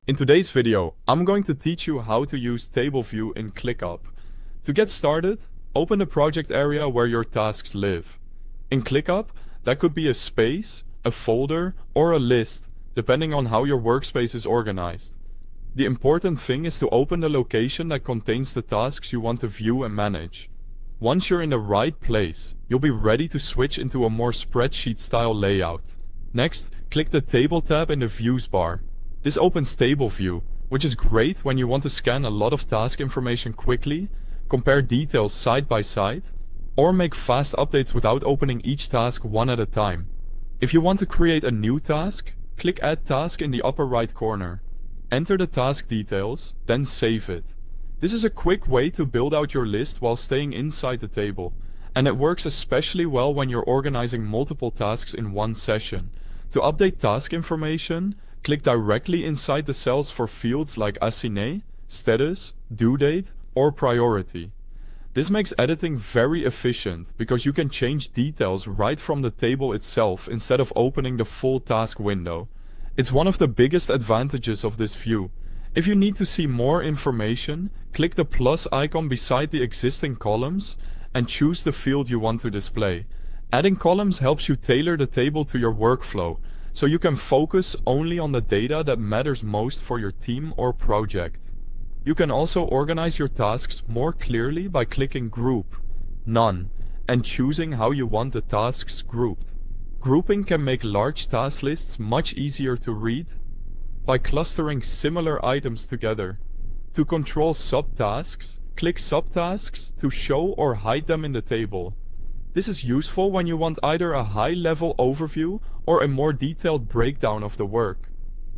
In today's video, I'm going to teach you how to use Table View in ClickUp. To get started, open the project area where your tasks live. In ClickUp, that could be a space, a folder, or a list, depending on how your workspace is organized. The important thing is to open the location that contains the tasks you want to view and manage. Once you're in the right place, you'll be ready to switch into a more spreadsheet-style layout. Next, click the Table tab in the Views bar. This opens Table View, which is great when you want to scan a lot of task information quickly, compare details side by side, or make fast updates without opening each task one at a time. If you want to create a new task, click Add Task in the upper right corner. Enter the task details, then save it. This is a quick way to build out your list while staying inside the table, and it works especially well when you're organizing multiple tasks in one session. To update task information, click directly inside the cells for fields like Assignee, Status, Due Date, or Priority. This makes editing very efficient because you can change details right from the table itself instead of opening the full task window. It's one of the biggest advantages of this view. If you need to see more information, click the plus icon beside the existing columns and choose the field you want to display. Adding columns helps you tailor the table to your workflow, so you can focus only on the data that matters most for your team or project. You can also organize your tasks more clearly by clicking Group, None, and choosing how you want the tasks grouped. Grouping can make large task lists much easier to read by clustering similar items together. To control subtasks, click Subtasks to show or hide them in the table. This is useful when you want either a high-level overview or a more detailed breakdown of the work.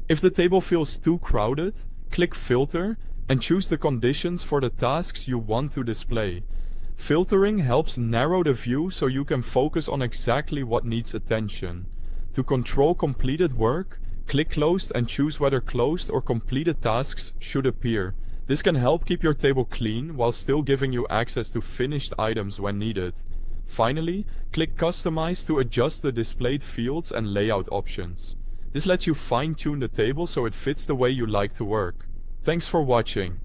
If the table feels too crowded, click Filter and choose the conditions for the tasks you want to display. Filtering helps narrow the view so you can focus on exactly what needs attention. To control completed work, click Closed and choose whether closed or completed tasks should appear. This can help keep your table clean while still giving you access to finished items when needed. Finally, click Customize to adjust the displayed fields and layout options. This lets you fine-tune the table so it fits the way you like to work. Thanks for watching.